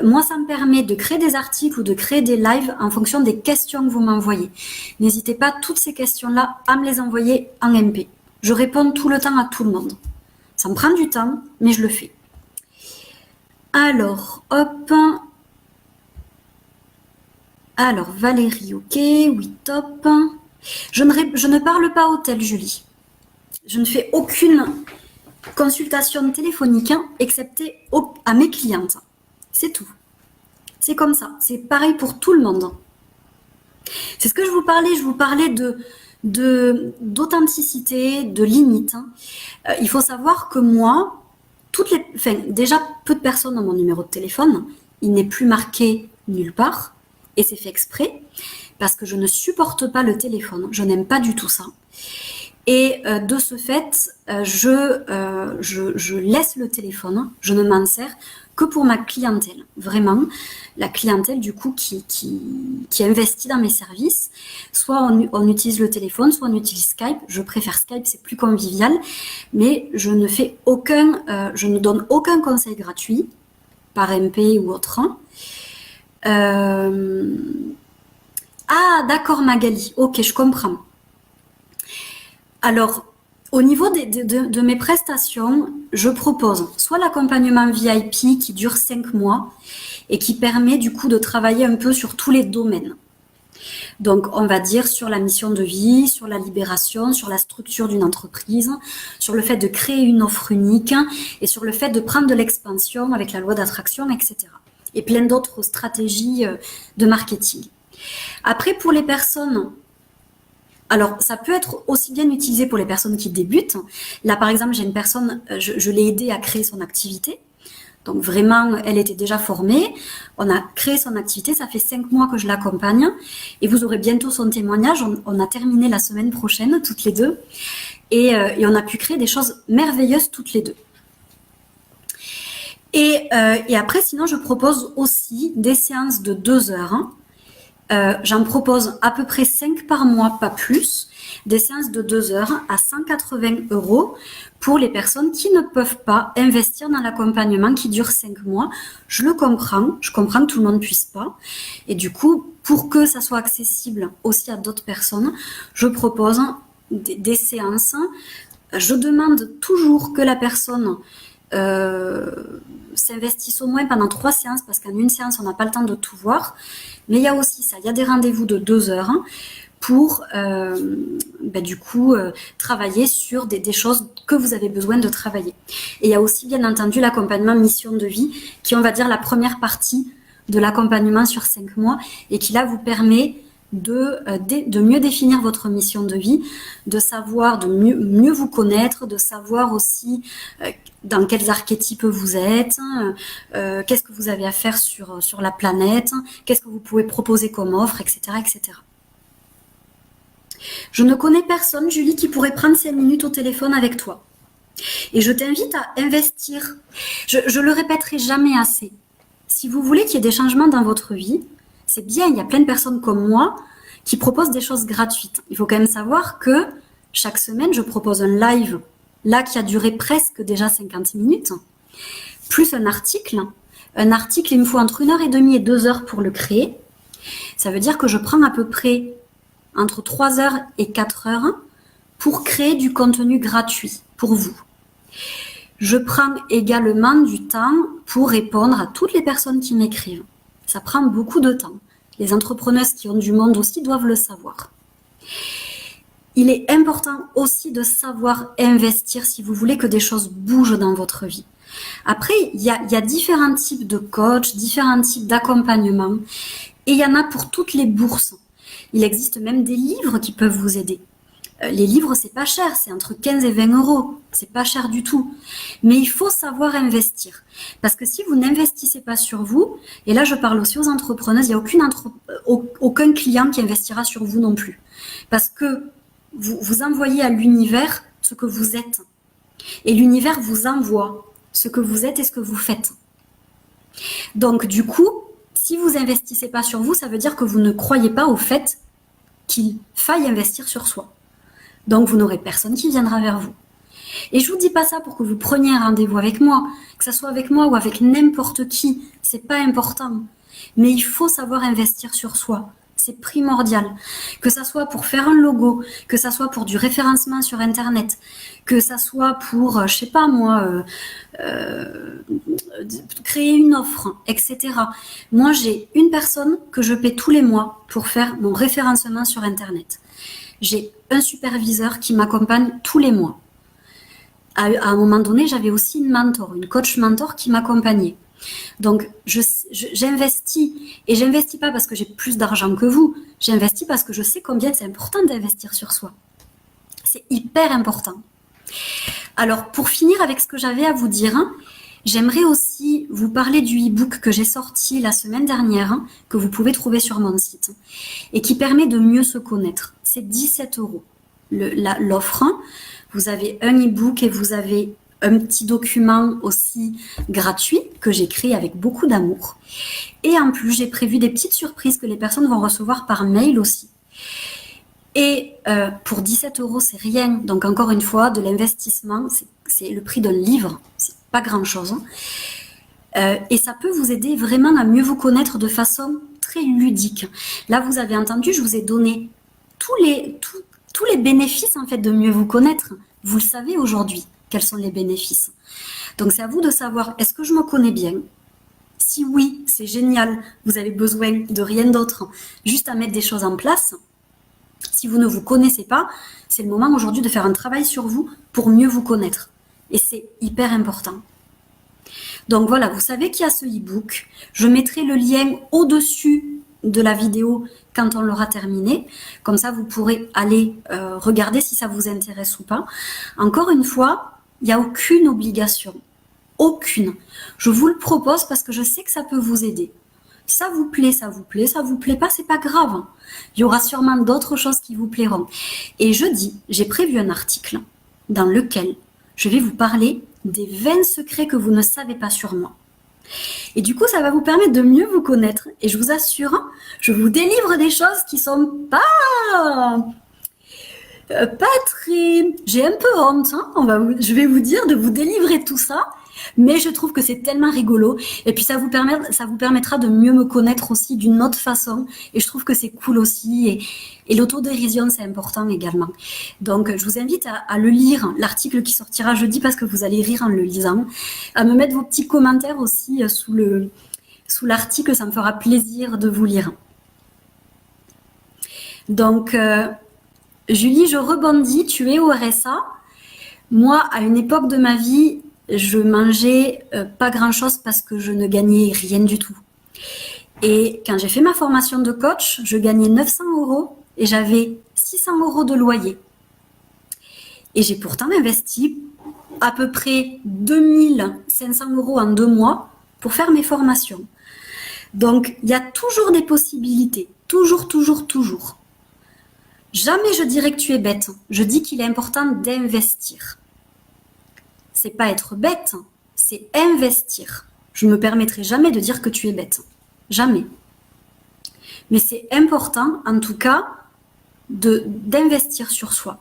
Moi, ça me permet de créer des articles ou de créer des lives en fonction des questions que vous m'envoyez. N'hésitez pas, toutes ces questions-là, à me les envoyer en MP. Je réponds tout le temps à tout le monde. Ça me prend du temps, mais je le fais. Alors, hop. Alors, Valérie, ok, oui, top. Je ne parle pas hôtel, Julie. Je ne fais aucune consultation téléphonique, excepté à mes clientes. C'est tout. C'est comme ça. C'est pareil pour tout le monde. C'est ce que je vous parlais. Je vous parlais d'authenticité, de limites. Il faut savoir que moi, déjà, peu de personnes ont mon numéro de téléphone. Il n'est plus marqué nulle part. Et c'est fait exprès parce que je ne supporte pas le téléphone. Je n'aime pas du tout ça. Et de ce fait, je laisse le téléphone. Je ne m'en sers que pour ma clientèle. Vraiment, la clientèle du coup qui investit dans mes services. Soit on utilise le téléphone, soit on utilise Skype. Je préfère Skype, c'est plus convivial. Mais je ne fais je ne donne aucun conseil gratuit par MP ou autre. Ah, d'accord Magali, ok, je comprends. Alors, au niveau de mes prestations, je propose soit l'accompagnement VIP qui dure 5 mois et qui permet du coup de travailler un peu sur tous les domaines. Donc, on va dire sur la mission de vie, sur la libération, sur la structure d'une entreprise, sur le fait de créer une offre unique et sur le fait de prendre de l'expansion avec la loi d'attraction, etc. Et plein d'autres stratégies de marketing. Après, pour les personnes, alors ça peut être aussi bien utilisé pour les personnes qui débutent. Là, par exemple, j'ai une personne, je l'ai aidée à créer son activité. Donc vraiment, elle était déjà formée. On a créé son activité, ça fait 5 mois que je l'accompagne. Et vous aurez bientôt son témoignage. On a terminé la semaine prochaine, toutes les deux. Et on a pu créer des choses merveilleuses toutes les deux. Et après, sinon, je propose aussi des séances de 2 heures. J'en propose à peu près 5 par mois, pas plus. Des séances de 2 heures à 180 € pour les personnes qui ne peuvent pas investir dans l'accompagnement qui dure 5 mois. Je le comprends. Je comprends que tout le monde ne puisse pas. Et du coup, pour que ça soit accessible aussi à d'autres personnes, je propose des séances. Je demande toujours que la personne s'investissent au moins pendant 3 séances, parce qu'en une séance, on n'a pas le temps de tout voir. Mais il y a aussi ça, il y a des rendez-vous de 2 heures pour du coup travailler sur des choses que vous avez besoin de travailler. Et il y a aussi bien entendu l'accompagnement mission de vie, qui est, on va dire, la première partie de l'accompagnement sur 5 mois, et qui là vous permet de mieux définir votre mission de vie, de savoir, de mieux vous connaître, de savoir aussi dans quels archétypes vous êtes, qu'est-ce que vous avez à faire sur la planète, qu'est-ce que vous pouvez proposer comme offre, etc., etc. Je ne connais personne, Julie, qui pourrait prendre 5 minutes au téléphone avec toi. Et je t'invite à investir. Je le répéterai jamais assez. Si vous voulez qu'il y ait des changements dans votre vie, c'est bien, il y a plein de personnes comme moi qui proposent des choses gratuites. Il faut quand même savoir que chaque semaine, je propose un live, là qui a duré presque déjà 50 minutes, plus un article. Un article, il me faut entre 1h30 et 2 heures pour le créer. Ça veut dire que je prends à peu près entre 3 heures et 4 heures pour créer du contenu gratuit pour vous. Je prends également du temps pour répondre à toutes les personnes qui m'écrivent. Ça prend beaucoup de temps. Les entrepreneuses qui ont du monde aussi doivent le savoir. Il est important aussi de savoir investir si vous voulez que des choses bougent dans votre vie. Après, il y a différents types de coach, différents types d'accompagnement, et il y en a pour toutes les bourses. Il existe même des livres qui peuvent vous aider. Les livres, c'est pas cher, c'est entre 15 et 20 euros. C'est pas cher du tout. Mais il faut savoir investir. Parce que si vous n'investissez pas sur vous, et là je parle aussi aux entrepreneuses, il n'y a aucun client qui investira sur vous non plus. Parce que vous envoyez à l'univers ce que vous êtes. Et l'univers vous envoie ce que vous êtes et ce que vous faites. Donc du coup, si vous investissez pas sur vous, ça veut dire que vous ne croyez pas au fait qu'il faille investir sur soi. Donc vous n'aurez personne qui viendra vers vous. Et je vous dis pas ça pour que vous preniez un rendez-vous avec moi, que ça soit avec moi ou avec n'importe qui, c'est pas important. Mais il faut savoir investir sur soi. C'est primordial. Que ça soit pour faire un logo, que ça soit pour du référencement sur Internet, que ça soit pour, je sais pas moi, créer une offre, etc. Moi, j'ai une personne que je paie tous les mois pour faire mon référencement sur Internet. J'ai un superviseur qui m'accompagne tous les mois. À un moment donné, j'avais aussi une mentor, une coach mentor qui m'accompagnait. Donc, j'investis, et j'investis pas parce que j'ai plus d'argent que vous, j'investis parce que je sais combien c'est important d'investir sur soi. C'est hyper important. Alors, pour finir avec ce que j'avais à vous dire, j'aimerais aussi vous parler du e-book que j'ai sorti la semaine dernière, que vous pouvez trouver sur mon site, et qui permet de mieux se connaître. C'est 17 € l'offre. Vous avez un e-book et vous avez un petit document aussi gratuit que j'ai créé avec beaucoup d'amour. Et en plus, j'ai prévu des petites surprises que les personnes vont recevoir par mail aussi. Et pour 17 €, c'est rien. Donc encore une fois, de l'investissement, c'est le prix d'un livre. C'est pas grand-chose. Et ça peut vous aider vraiment à mieux vous connaître de façon très ludique. Là, vous avez entendu, je vous ai donné tous les bénéfices en fait de mieux vous connaître. Vous le savez aujourd'hui, quels sont les bénéfices. Donc c'est à vous de savoir, est-ce que je me connais bien? Si oui, c'est génial, vous avez besoin de rien d'autre, juste à mettre des choses en place. Si vous ne vous connaissez pas, c'est le moment aujourd'hui de faire un travail sur vous pour mieux vous connaître. Et c'est hyper important. Donc voilà, vous savez qu'il y a ce e-book. Je mettrai le lien au-dessus de la vidéo quand on l'aura terminé. Comme ça, vous pourrez aller regarder si ça vous intéresse ou pas. Encore une fois, il n'y a aucune obligation. Aucune. Je vous le propose parce que je sais que ça peut vous aider. Ça vous plaît, ça vous plaît, ça vous plaît pas, c'est pas grave. Il y aura sûrement d'autres choses qui vous plairont. Et jeudi, j'ai prévu un article dans lequel je vais vous parler des 20 secrets que vous ne savez pas sur moi. Et du coup, ça va vous permettre de mieux vous connaître. Et je vous assure, je vous délivre des choses qui sont pas très... J'ai un peu honte, je vais vous dire de vous délivrer tout ça. Mais je trouve que c'est tellement rigolo. Et puis ça vous permettra de mieux me connaître aussi d'une autre façon. Et je trouve que c'est cool aussi. Et l'autodérision, c'est important également. Donc je vous invite à le lire, l'article qui sortira jeudi, parce que vous allez rire en le lisant. À me mettre vos petits commentaires aussi sous l'article, ça me fera plaisir de vous lire. Donc Julie, je rebondis, tu es au RSA. Moi, à une époque de ma vie, je mangeais pas grand-chose parce que je ne gagnais rien du tout. Et quand j'ai fait ma formation de coach, je gagnais 900 € et j'avais 600 € de loyer. Et j'ai pourtant investi à peu près 2500 € en 2 mois pour faire mes formations. Donc, il y a toujours des possibilités. Toujours, toujours, toujours. Jamais je dirais que tu es bête. Je dis qu'il est important d'investir. C'est pas être bête, c'est investir. Je ne me permettrai jamais de dire que tu es bête. Jamais. Mais c'est important, en tout cas, d'investir sur soi.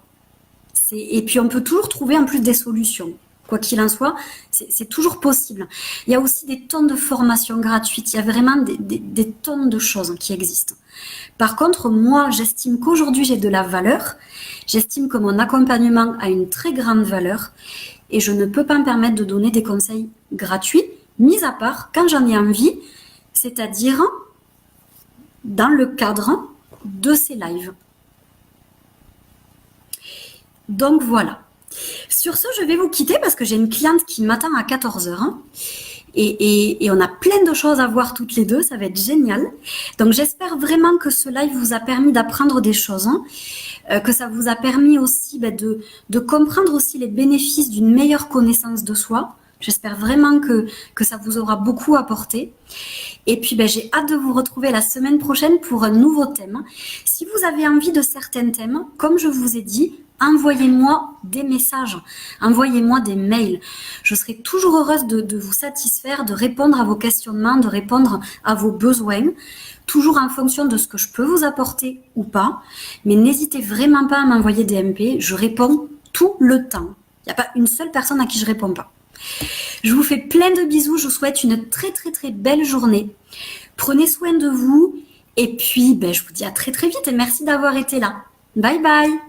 Et puis, on peut toujours trouver en plus des solutions. Quoi qu'il en soit, c'est toujours possible. Il y a aussi des tonnes de formations gratuites. Il y a vraiment des tonnes de choses qui existent. Par contre, moi, j'estime qu'aujourd'hui, j'ai de la valeur. J'estime que mon accompagnement a une très grande valeur. Et je ne peux pas me permettre de donner des conseils gratuits, mis à part quand j'en ai envie, c'est-à-dire dans le cadre de ces lives. Donc voilà. Sur ce, je vais vous quitter parce que j'ai une cliente qui m'attend à 14h. Et on a plein de choses à voir toutes les deux, ça va être génial. Donc j'espère vraiment que ce live vous a permis d'apprendre des choses, que ça vous a permis aussi de comprendre aussi les bénéfices d'une meilleure connaissance de soi. J'espère vraiment que ça vous aura beaucoup apporté. Et puis j'ai hâte de vous retrouver la semaine prochaine pour un nouveau thème. Si vous avez envie de certains thèmes, comme je vous ai dit, envoyez-moi des messages, envoyez-moi des mails. Je serai toujours heureuse de vous satisfaire, de répondre à vos questionnements, de répondre à vos besoins, toujours en fonction de ce que je peux vous apporter ou pas. Mais n'hésitez vraiment pas à m'envoyer des MP, je réponds tout le temps. Il n'y a pas une seule personne à qui je ne réponds pas. Je vous fais plein de bisous, je vous souhaite une très très très belle journée. Prenez soin de vous et puis je vous dis à très très vite et merci d'avoir été là. Bye bye.